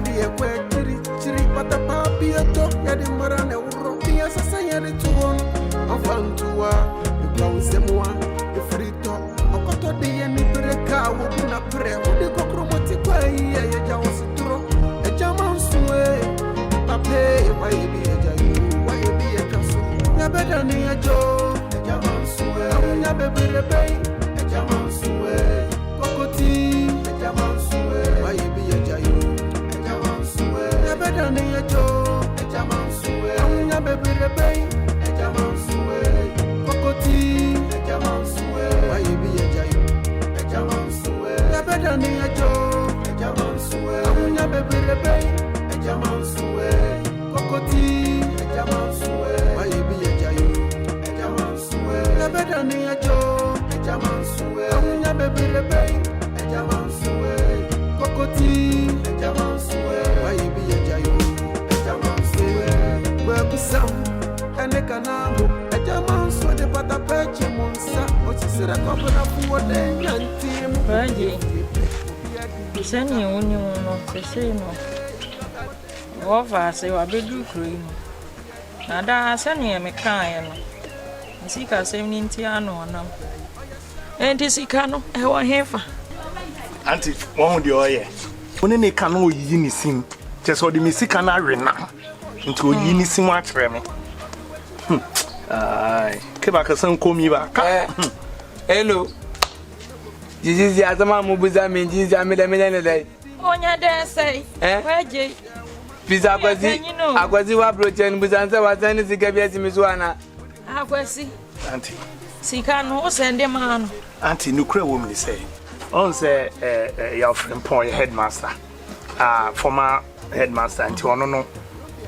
de a quick chiri, but the papi a dog, Yadimara, and European society to one. I'm found to the ground same one, the free talk. I got to the end of the car, walking up prayer, with the cockroach way, I was a throw, a German sway. Papa, why be a jayu, why be a castle? Never near Joe, a German sway, I will never be a bay, a German sway. Cocoti, a German sway, why be a jayu, a German sway. Never near Joe, a German sway, I will never be a bay, a German sway. Cocoti, a German sway, why be a jayu, a German sway. Never near Joe, a German sway, I will never be a bay. Jaman suwe, kokoti, jaman suwe, why be a jayu, jaman suwe, never ni a jo, jaman suwe, amunya baby rebay, jaman suwe, kokoti, jaman suwe, why be a jayu, jaman suwe, where kusam, kanekanamu, jaman suwe de pata pechi monsa, ochisira kopana fuwa de yantimu. Raji, sani uni uno, sesino. Over say wa bedu cream. Na da sani e mekan no. Sika seminti ano anam. Enti sika no e wo hefa. Aunty, won de oye. Oni ne kan no yi ni sim. Cheso de mi sika na rena. Nti oyi ni sim a kire me. Ai, ke ba ka san komi ba. Hello. Jizi azama mu buza me jizi amele ne dai. Onya den say. Weje. Pisa agwazi wa protein buzanza wazani zigabia zimizuana. Agwazi. Aunty. Sika no o sende ma no. Aunty nukre woman say. On say your friend point headmaster. Former headmaster anti ono no.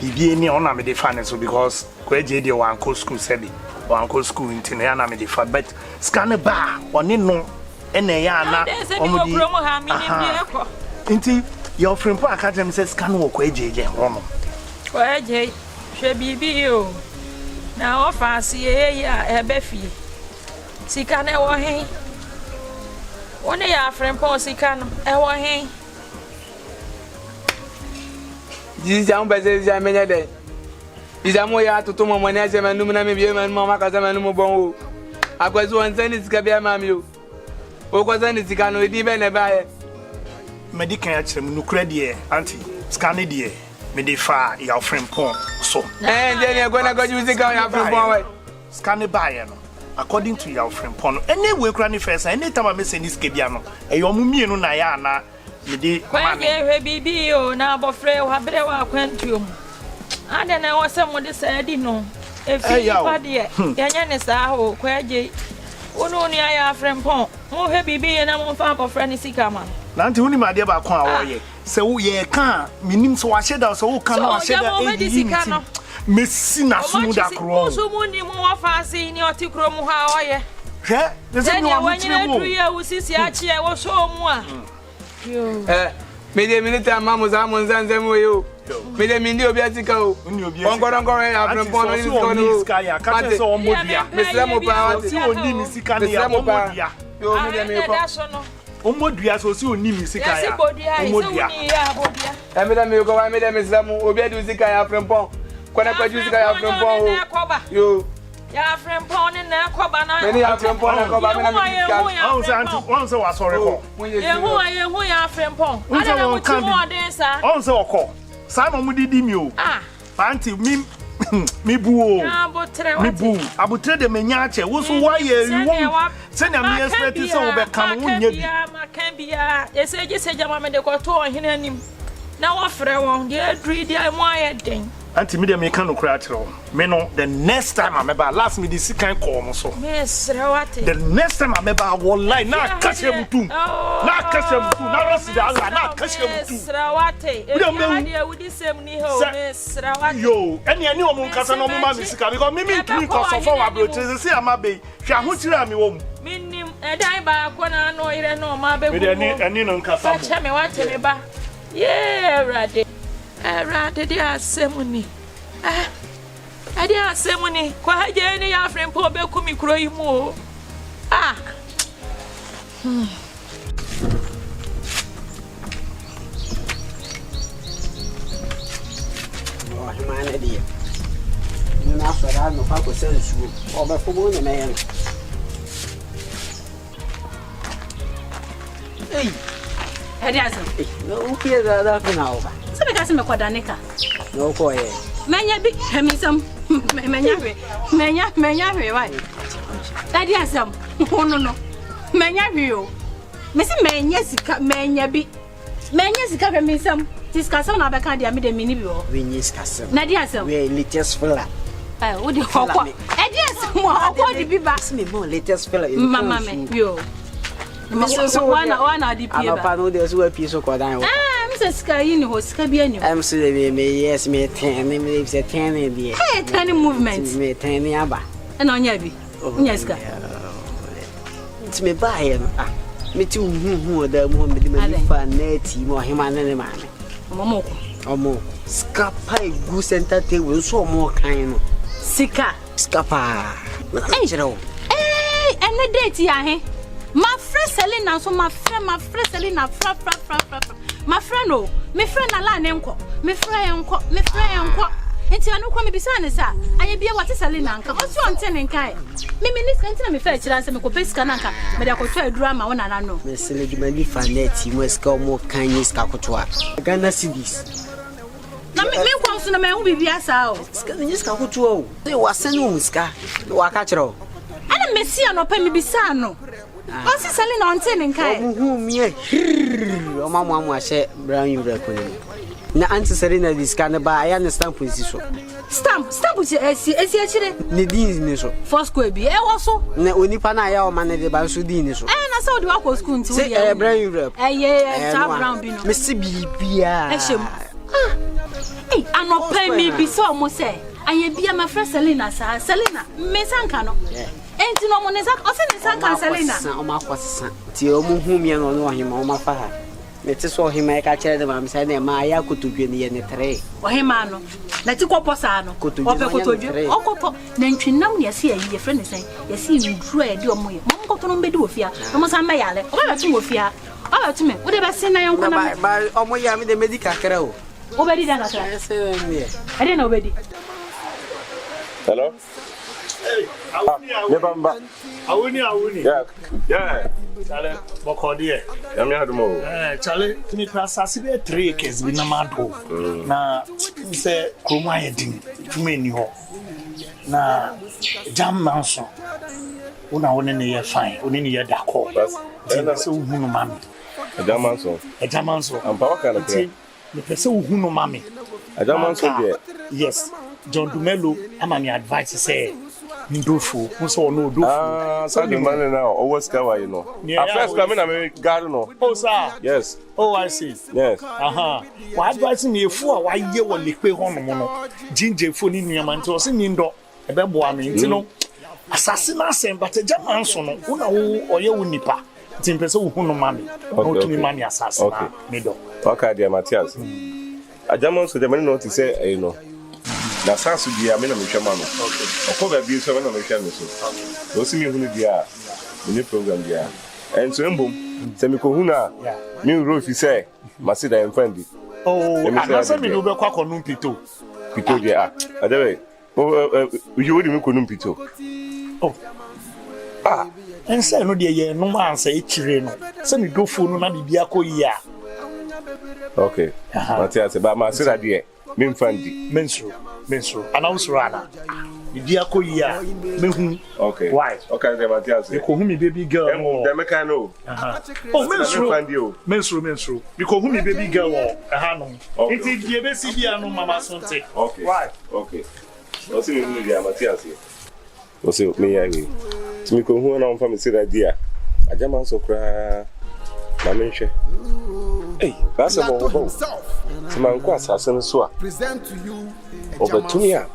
Bibi ni ona me define so because kweje dey wan ko school sebi. Wan ko school nti na na me defa but scan ba oni no ene ya na omudi. Nti your friend po academy says scan wo kweje hono. Kweje hwe bibi o. Na office ye ya ebe fie. Sika na wo hen. One ya friend po sika no e wo hen. Jizi am beze ji amenya de. Izamo ya toto mo ne ase manu na me bie manu mama ka se manu mo bon o. Akwazi won sani sika bia ma mi o. O ko sani sika no edi be ne ba ye. Medical ya kire mu nukura de aunty scan de me dey fa your friend pon so. Then you go na go use sika your friend pon we. Scan buy no according to your friend pon. Anyway kura ni first anytime I say this kebia no e yo mu mienu na ya na me dey kwanye hwe bibi o na abofre wa bere wa kwantuom. Ade na wo se mo de saadi no. Efi pade yanya ne sa ho kwaje. Ono ni aya friend pon. Mo hwe bibi na mo fa abofre ni sika ma. Nanti uni ma de ba kon awoye se wo ye kan minim so wa sheda so wo kan wa sheda e mesi na sumu da kro so mu ni mo wa fa si ni oti kro mu ha oye he de se mi wa mu tire mo ya usisi a chi e wo so mu a yo me de minute ma mo za mo nzanze mo yo me de mi ndi obi atika o onkoronko ya frempon ni ko no ska ya ka te so omodua me se mo pa wa si oni mi sika ni ya omodua yo me de me ko omodua so si oni mi sika ya omodua me de me ko wa me de me se mo obi adu sika ya frempon kwana kwa juzi ka ya frempon o yo ya frempon ni na koba na me ni ya frempon na koba me na mi on se wa sorry ko ye hu ya frempon ada na muti mo oden sa on se okọ sa no mu didi mi o aunty mi bu o mi bu abutre de menya ache wo so wa ye won se na me expect so wo be kan wo nya bi ma kan bia eseje seja ma me de ko to ohene anim na wo frɛ won de adri de mo ayeden Aunty me dem can no cry tro. Me no the next time I remember last me this kind call mo so. The next time I remember I will lie na kashe mutum. Na kashe mutum. Na rasi da Allah na kashe mutum. Srawate. E dey we this same ni ho me srawate. Yo, any o mo nkasa no mo ma me sika because me ntumi ko so for wa bro tse se ama be. Hwa ho kire ami wo mu. Minim e dai ba ko na no ire no ma be ku. Me any no nkasa mo. Che me wa che me ba. Yeah, rade. Rade dey asemuni. Ade asemuni kwa haje ni ya friend po be ku mi kuro yi mu man dear. You know, after that, no papa sends you over for one man. Hey, no, here that now. So because I'm a quadanica. No, boy. Manya big hemism. Manya, right? Daddy has some. Oh, no. Manya, you. Missy Man, yes, manya be. Manyas cover me some. Discuss on our candy, I made a mini bill. We need Castle. Nadia, so we latest fella. Would you call me? Yes, more be back. Me more latest fella. Mamma, you. Mrs. One of the people. There's a piece of quadine. Mrs. Skyini was Scabian. I'm sorry, yes, me 10 names a 10 in the Hey, tiny movements. Me 10 yaba. And on Yabi. Yes, it's me by him. Me too, who the woman with the fanati more him and any man. Omo. Scapa goose entertain so more kind. Sika. Scapa. Angel. Hey, and the date, yahe. My friend Selena, so my friend Selena, my friend, oh, my friend Alan Enko, my friend Enko. It's a no come beside, sir. I be what is Selena. What's your antenna kai? Mimi can't me fetch and some copes cananka, but I could try drama one and I know. Miss Legimani Fanetti must go more kindness cacotua. Ghana cities. Now, me wants to know who be as out. Scanius cacotuo. They were sending Ska, Wakatro. And a messia no pay me bisano. What's he selling on telling kai? Whom ye hear, Mamma was a brown reckoning. Na Aunty Serena this kind of buy, I understand position. Stamp with your SC, actually. Nedis, for square be also. Na Unipana, our man, the Bansudin. And I saw the Wako school to say a brown Europe. Yeah, brown bino. Mr. Bia. Hey, I'm not paying me be so almost say. I be my friend Selena, sir. Selena, Miss Ancano. Ain't no one is up. I said, Selena. Oh, my was Tio whom you know him on my father. Let us saw him make a child of him said, Maya could be in the tray. Or him, let you go Posano. Go to you. Oh, then you know, yes, here, your friend is saying, yes, you dread your money. Mom got on bed with you. Almost a mayale. Or two of you. Oh, to me, whatever sin I am going to buy. Oh, my yammy the medical crow. Already done. I didn't know already. Hello? Hey, Awuni. Yeah. Charlie, Bokodia. Charlie, me class as 3 acres with Namado. Na say Kroma ding too many ho. Na Agya Manso. Una one near fine, only near the call. That's so who no mammy. Agya Manso. I'm power kind of thing. The person who no mammy. Agya Manso, yes. John Dumelo, I'm an advice say. Ndofu, so no do. So the man now always cover, you know. At first coming, I mean, garden. Oh, sir. Yes. Oh, I see. Yes. Why advising me for why you will lick on ginger food in your man to us in Indo, a bebo, I mean, you know. Assassination, but a Agya Manso, or you nipa. Timpeso, who no money, or to me, money assassin. Okay, middle. Okay, dear Matthias. Agya Manso, the man know to say, you know. Na sansu dia me na me hwema no. Okay. Okoba bi so me na me hwema so. No see me hunu dia. Me program dia. En so embom, se me ko hunu a, me ro fi say, ma see da enfandi. Oh, na se me no be kwa konum pito. Pito dia. Adabe. You would me konum pito. Oh. En say no dia ye no man say e kire no. Se me do fo no na bibia ko yi a. Okay. Matthias, ba ma see da dia. Me mfandi. Menstru. Announce Rana. Bibia ko yi a. Me hu. Okay. Why? Okay, dear Matthias. You ko hu me baby girl. Dem me kan no. Oh, menstru. Because who me baby girl no. It be be see bia no mama sonte. Okay. Why? Okay. O see me hu dia Matthias. O see me ya ni. Me ko hu na on fa me see that dia. Agya Manso kra. Ma me hwe. Hey, that's a bobo. Man ko asase so a. Present to you. Obetumi a.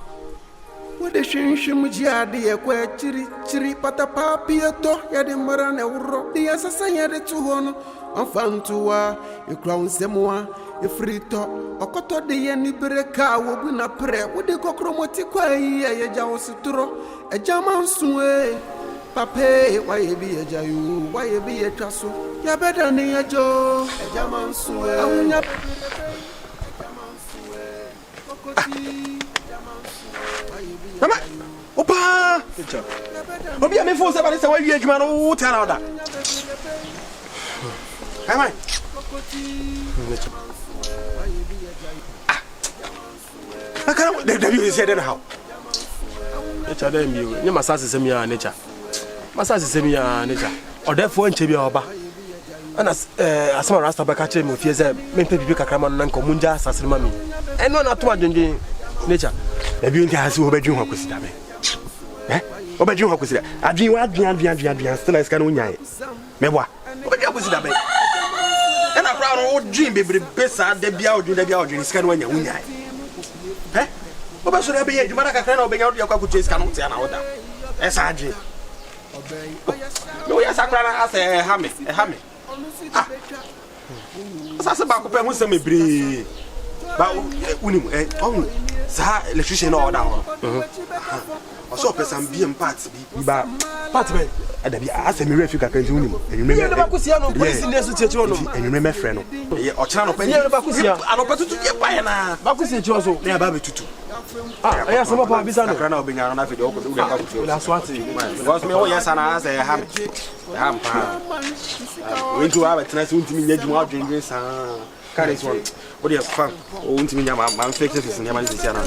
Wo de hwenhwem jiade ye kwa chiri patapa pieto ya de mara na wuro. De asasa ya de tu ho no. Anfantuwa, e kra unsemwa, e frito. Okoto de ye ni breka wo bu na pre. Wo de kokromoti kwa yi ye ja osituro. Agya Manso e. Pape, why you be a jayu? Why you be a trasso? Ya better than a Joe. Agya Manso. Mama, opa. Obi am for say say we adwuma no tell order. Hey man. I can't the say that how. Nature dem you. Ni masase sem ya nature. Masase sem ya nature. Odefo nche bia oba. Ana asama rasta baka che me fie say me pe bibi kakrama no nko munja asase ma me. Eno na to adwendwen nature. Da bi nti hase wo badwun ho kwesi da be. Obadwun ho kwesi da. Adwin wa adwin still is kana unyae. Meboa. Obadwun kwesi da be. Ena kra no odwin bebre besa da bia odwin sika no anya unyae. Oba so da be ye dwuma kakra na obenya odya kwa kutu sika no tia na oda. Esa adwin. No ya sakra na ase hame. Sasa ba ko pe hu se mebre. Ba unim on sa electrician na order ho. So person be parts bi ba part be adabi ase me refi kakra nti unim. Enweme me ba kusia no police ndesu cheche no. Enweme me frɛ no. Ye ochira no pa ni ba kusia. Anopetutu ye pa na. Ba kusia cheche so na ba betutu. Aya so ba pa bisa no. Kakra na obenya na fe de okodo de ka kusia. La swati. Was me wo yes na ase ham. Ham pa. We do have a nice untimi nyadwuma adwendwen sa. Carry one. What do you have? Oh, untimi nyama man fake face nyama ni sia na.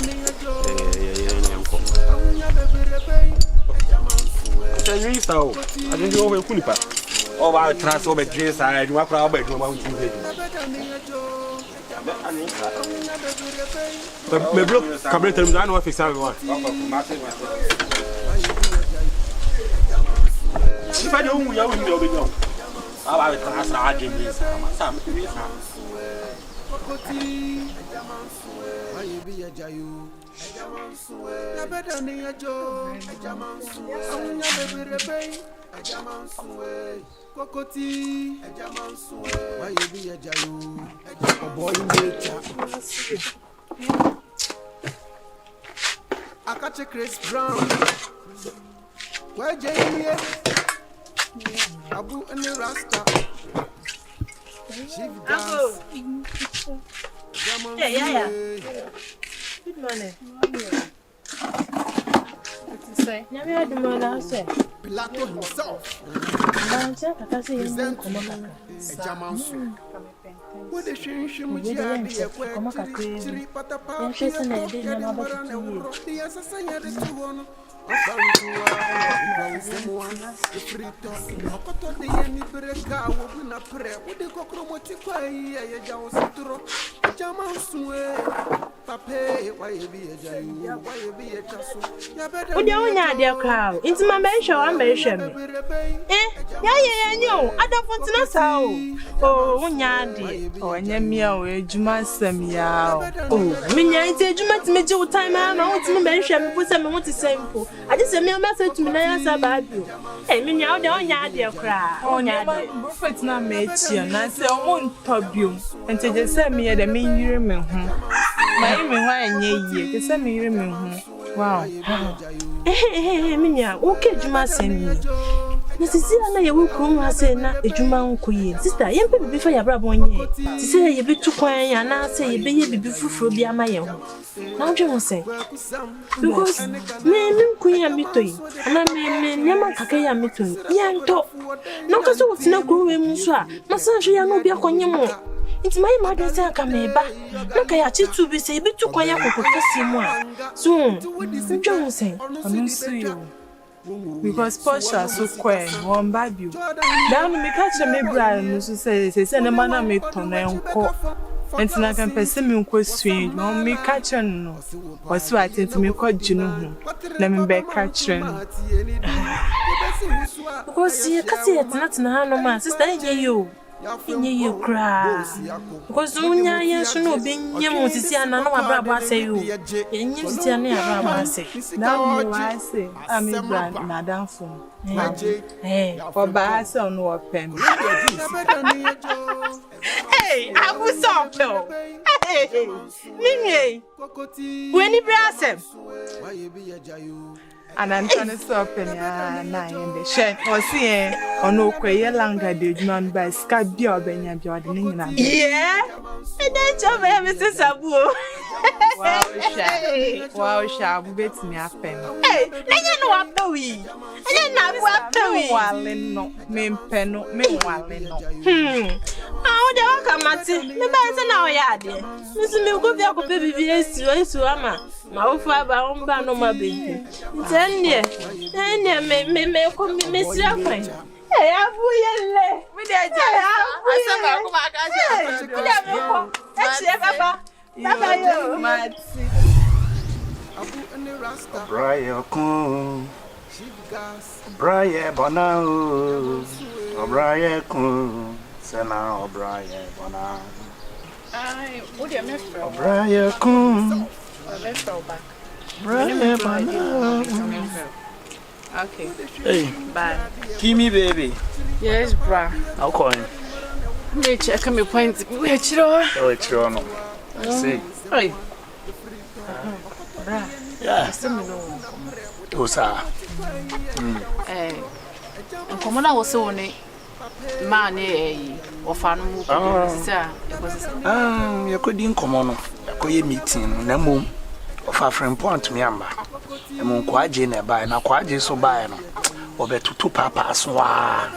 Sen wi sta o. Adwendwen o we kunipa. O ba trans o be dwen sa adwuma kra o be dwen ma untimi fe. Me bro, cabré tell me I know fix everyone. If I don't ya we do be no. Aba trans ra adwendwen sa me wi sa. Agya Manso, why be a jayu? Agya Manso, ya better than a joe. Agya Manso, Agya Manso, Kokoti. Agya Manso, why be a jayu? A boy in nature. I catch a Chris Brown. Where Jamie? Abu and the Rasta. Yeah. Good morning. What you say? Never had the man outside. Pilato himself. Agya Manso. What the shame with the idea? Three patapa. It's my mention, I'm mention. Yeah, I don't want to know so. Oh, Nyadi. Oh, and Yamia, Jumasam Yao. Oh, Minya, it's a Jumat Major time. I want to mention, put some want to say. I just send me a message to me about you. Hey, me now don't ya cry. Oh, Nyadi. Buffet's not made you, and I say, I won't top you. And to just send me at the main room. My name is ye, to send me room. Wow. Hey, Minya, okay, Jumasam. Nasisi na ye wukum ase na edwuma nkoye sister ye mpe bibi fa ya bra bonye ti se ye betu kwan ya na se ye beye bibi fufuro bi ama ye ho na odwe ho se because me nkoye amitoyi na me nyama kaka ya amitoyi ya nto na kaso wotina krowe mu so a na sanhwe ya no obi akonye mu nti mai ma de se aka me ba na ka ya chitu bi se ye betu kwan ya kokokasi mu a so odwe ho se anusu yo. Because Posha so queer, one babu. Down me catch me brand, so say, the man I made to name court. And so I can perceive me question, won't me catching. Was writing to me called you. Let me back catching. Because you can't see it, not no man, sister, you. You cry. Because Unya, yes, no, being young to see another brother say you. And you see another say. Now I say, I'm a brand, Madame Fon. Hey, for bass on what pen. Hey, I was so. Hey, Mimi, when he brass him. And I'm trying to stop in nine in the shed or see or no quay longer did man by Scabia Benya Jordan. Yeah, and then Mr. Sabu. Wow, shall bet me a pen. Hey, no one know we. And now what do we? No, me pen, me walling. How do you come at it? Me buy now, yard. Mr. Milko, baby, yes, to Ama. My father, on ban on my baby. 10 years. 10 years, may come miss your friend. Hey, I'm going to with that. Brian Kun, Brian Bonao, Brian Kun, Sena, Brian Bonao. I would have met from Brian Kun, Brian Bonao. Okay. Hey, Bye. Kimi baby. Yes, bra. How calling? They check me point. Which row? Oh, it's your no. I see. Hey. Bra. Yeah. Oh, sir. Come on, I was only man, or fan. You couldn't come on. You meeting. No of a friend point me amba. Emu kwaje na ba na kwaje so ba no. Obetutu papa so wa.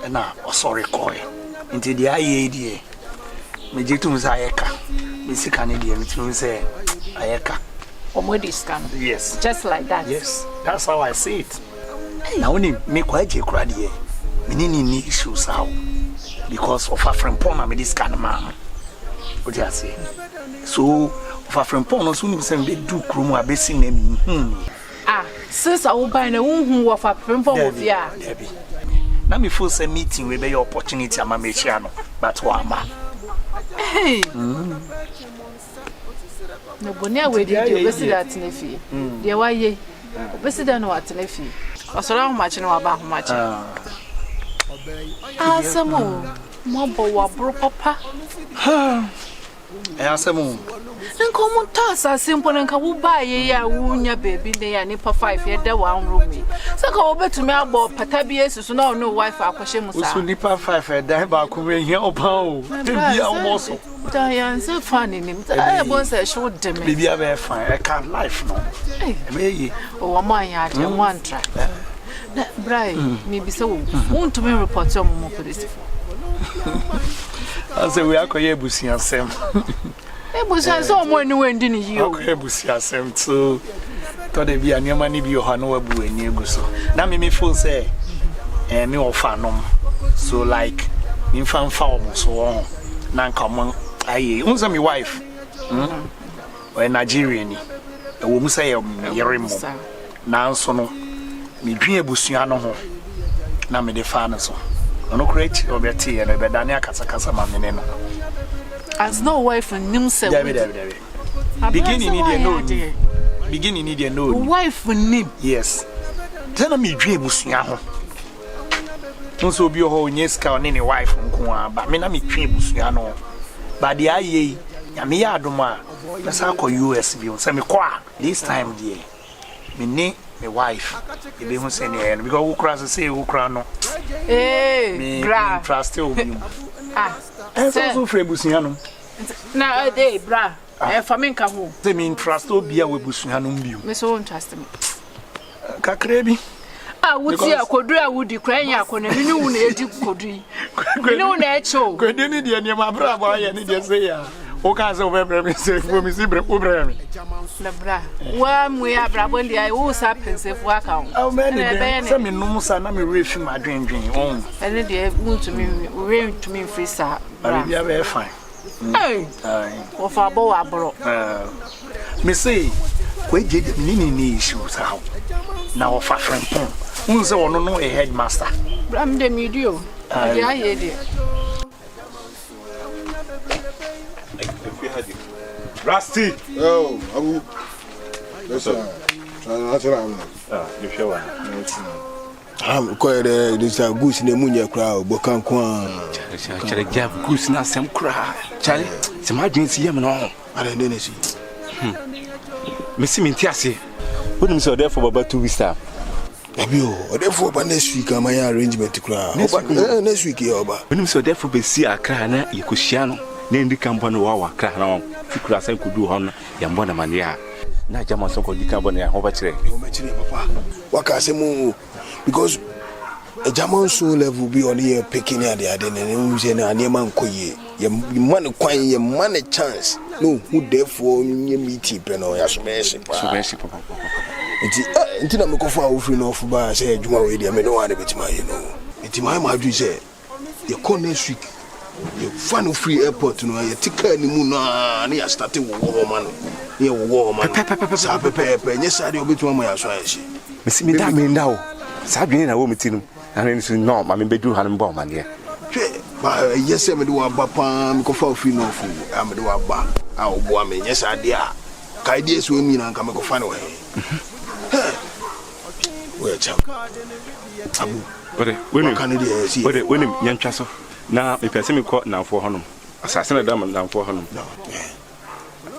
Na sorry koy. Nti dia ye die. Me jitu nsa ayeka. Me sika ne die mitu nse ayeka. Omodi scam. Yes. Just like that. Yes. That's how I see it. Now only me kwaje kura die. Me ni issues how. Because of a friend point me this kind of man. What do you say? So for friend Paul, so you say be do krumu abesi na mi. Since I will buy na who of a friend Paul here. Debbie. Na me full say meeting we be your opportunity ama me chia no, but wa ma. Hey. No bonia we dey obesi that nefi. Dey wa ye. Obesi that no what nefi. Osoro ho machi no aba ho machi. Asamo. Mo bo wa bro papa. Asamo. Nko mo tasa simple nka wo ba ye ya wunya baby ne ya nipa 5 ye da one room. Saka wo betumi abo pata bi esusu na no wife akwhye musa. Usu nipa 5 da ba ko we hia opa o. Bia almost. Da ya nse fani nim. Eh bon say show dem. Bibia be fine. I can't life no. Meyi. O ma ya de one try. Na Brian, me bi say wo ntumi report o mo police. Ase we akoye busia sem. Ebusia so mo ni wendi ni yi o. Akoye busia sem to de bia niam ani bi o ha no wabu ani eguso. Na me feel say me ofa nom. So like me fan o so on. Na nka mo aye. Unza me wife. O Nigeria ni. E wo mu say yere mo. Na nso no me dwen ebusia no ho. Na me de fa no so. No create obeti and bedani akasa mamene no. As no wife and nimse. David. Beginning need no. Beginning need no. Wife nim. Yes. Tell me dwe busua ho. Nso obi ho nyeska one ne wife nko a ba me na me twe busua no. Ba de aye ya me ya adoma. Na sa ko US bi on say me kwa this time there. Me ne my wife, you be who say no because who cross say who crown no. Eh, bra. Trust you. So free busia no. Na bra. For me nka ho. Say me trust obi a we busia no bio. Me so trust me. Kakra bi. Wuti akodu a wudi kran ya akona ni wu na edi kodu. Ni wu na echo. Kodu ni de ne mabra ba ya ni de say ya. O ka say o be me say for me si bre o bre me. Na bra. Wa mu ya bra bo ndia wo sa pensefo aka ho. O me ni say me num sa na me refi ma dwendwen on. Ene de muntu me we to me free sa. Bra bia be fine. Hey. O fa bo wa bro. Me say ko je ni issues how. Na o fa friend pon. Unse wono no a headmaster. Bra me de medio. Ade aye de. Rusty. Oh, Abu. Yes, sir. You sure? Quite this goose in the Munya crowd, Bokan Kwan. Charlie Gav goose na some cry. Charlie, some agency, I don't know. Missy Mintiasi. Put him so there for about 2 weeks. Abio, or therefore, by next week, my arrangement to cry. Next week, Yoba. When you so therefore be see a cry, you could shano. Nendi Campano, our crown, Ficras and could do on Yambona Mania. Na Agya Manso could become a overture. Papa. What can I say? Because Agya Manso level be on here picking at the identity and your man koye. Your man acquire your man a chance. No, who therefore you meet it, and I smash Papa. Until I'm going for free enough by say, you already, I mean, no one bit my, you know. It's my dream, say, your corner next week, your final free airport, you know, your ticket any moon, and you started with woman. You're warm, Pepper, yes, I do bit one way as well. Miss me that mean now. Sabine, I will meet him, and it's no, I mean, bedroom and bomb, man, yeah. But yes, I'm do a bapam, go for free no food. I'm do a bar. I'll woman, yes, I dear. Ideas with me and come go find away. Where, chap? But when him, young Chasso. Now, if I see me caught now for Honum, assassin a diamond down for Honum.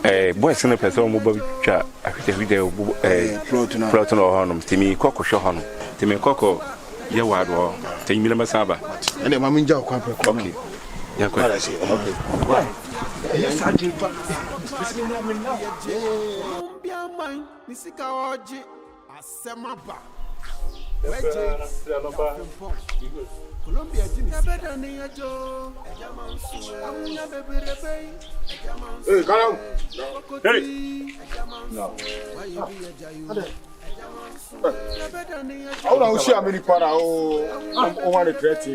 A boy, send a person mobile chat. I could video a Proton or Honum, Timmy Coco show Honum, Timmy Coco, Yawad or Timmy Masaba. And then Mamma Joe, okay. Yeah, quite I see. Okay. Why? Yes, I did. Colombia, hey, come on. Hey. No. I don't see how many para oh want to create me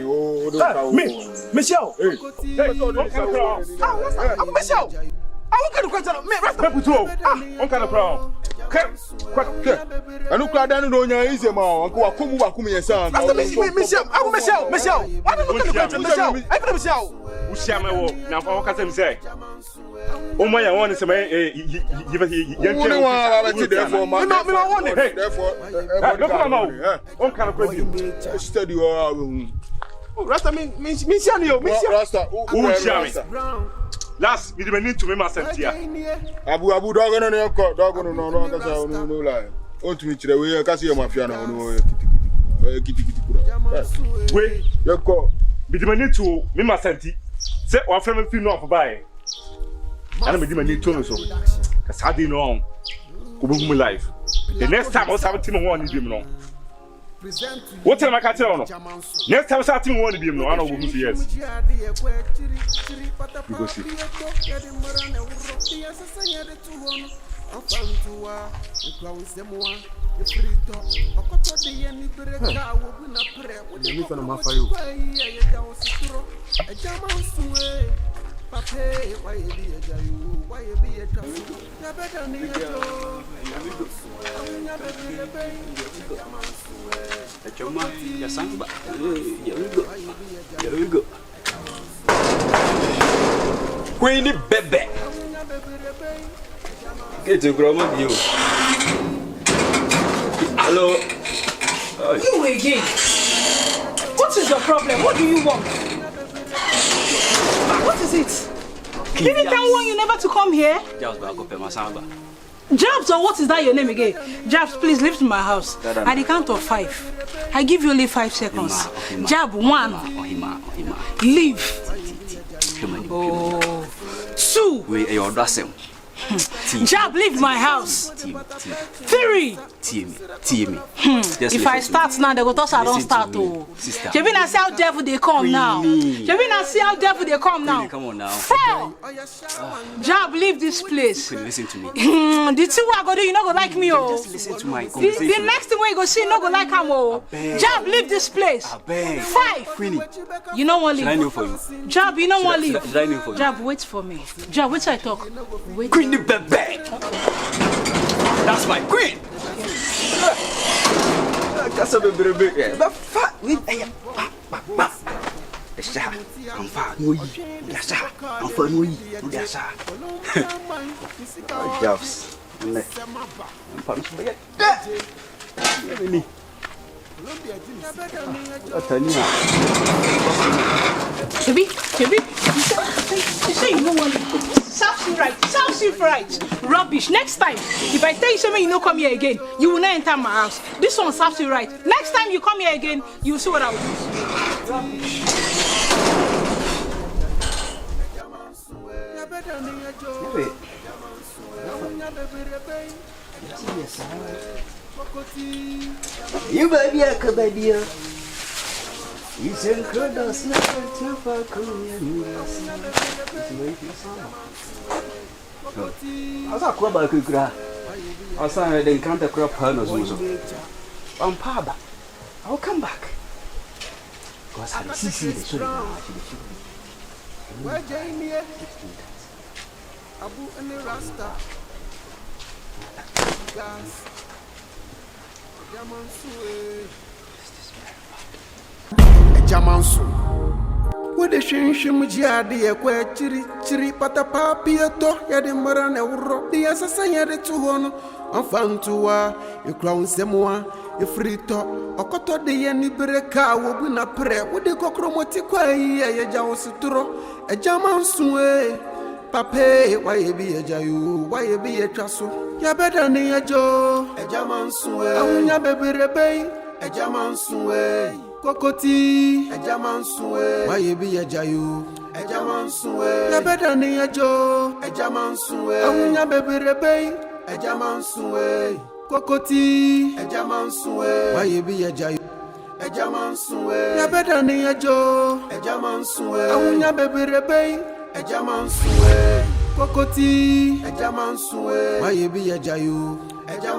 Michelle. Hey. I'm Michelle. I won't get a question. Me rest people too. On kind of crown. I look like I don't know easy man. Uncle Akumu yes. Michelle. I'm Michelle. Why don't you look at Michelle? I'm Michelle. Ushama wo na fa waka sem say o mo ya won se me you want there for man me want it therefore no come out on kind of crazy study rasta me see you me see rasta who see last we need to me myself here abu dog no kasa no lie o tu mi kire we kasa your mafia na no kiti we you go we need to me myself. Say, one family feel no for buy. And I'm need to know so. Because how do you know? Go life. The next time I was 17 one need him no. What time I can tell no? Next time I 17 one need him no. I know who yes. We go see. Queenie Bebe. Get to grandma you. Hello. You again. What is your problem? What do you want? What is it? Didn't I want you never to come here? Jabs, or what is that your name again? Jabs, please leave to my house. At the count of 5. I give you only 5 seconds. Jab, 1. Leave. Oh. 2. Jab, leave my house. 3. If I start now, they go toss I don't start. Jabina, see how devil they come now. Jabina, see how devil they come now. 4. Jab, leave this place. Listen to me. The 2 I go do, you not go like me, oh. Just listen to my conversation. The next thing we go see, you not go like him, oh. Jab, leave this place. 5. Queenie, you know what? Should I kneel for you? Jab, you know what? Leave. Should I kneel for you? Jab, wait for me. Jab, wait till I talk. Wait. Queenie Bebe. That's my queen. That's a bit. But fat. I'm fat. No, yes, I'm fat. No, yes, Jobs. I'm punishing me. Chebi, you say you know what? South right. Rubbish. Next time, if I tell you something, you don't come here again, you will not enter my house. This one's South right. Next time you come here again, you will see what I will do. Rubbish. You baby, I could baby. You said, "Could I snap it to fuck you?" I saw Crabba Kukra. I saw the encounter crop herners also. I'm Paba. I'll come back. Because I see the story. Where Jamie? Abu and the Rasta. Gas. Agya Manso. What the shim jadi a chiri patapa piato yadi marane uro the assassin yadi to one on fantua you crown semua you free talk or coto the yenny bereka will win a prayer with the cocromoti quay a jawsituro Agya Manso Pape why you be a jayu why you be a trasso ya better than a joe Agya Manso ya baby rebay Agya Manso Kokoti, Agya Manso, why you be a jayu? Agya Manso, ya better than a joe. Agya Manso, ya baby rebay. Agya Manso, Kokoti, Agya Manso, why you be a jayu? Agya Manso, ya better than a joe. Agya Manso, ya baby rebay. Agya Manso, Kokoti, Agya Manso, why you be a jayu?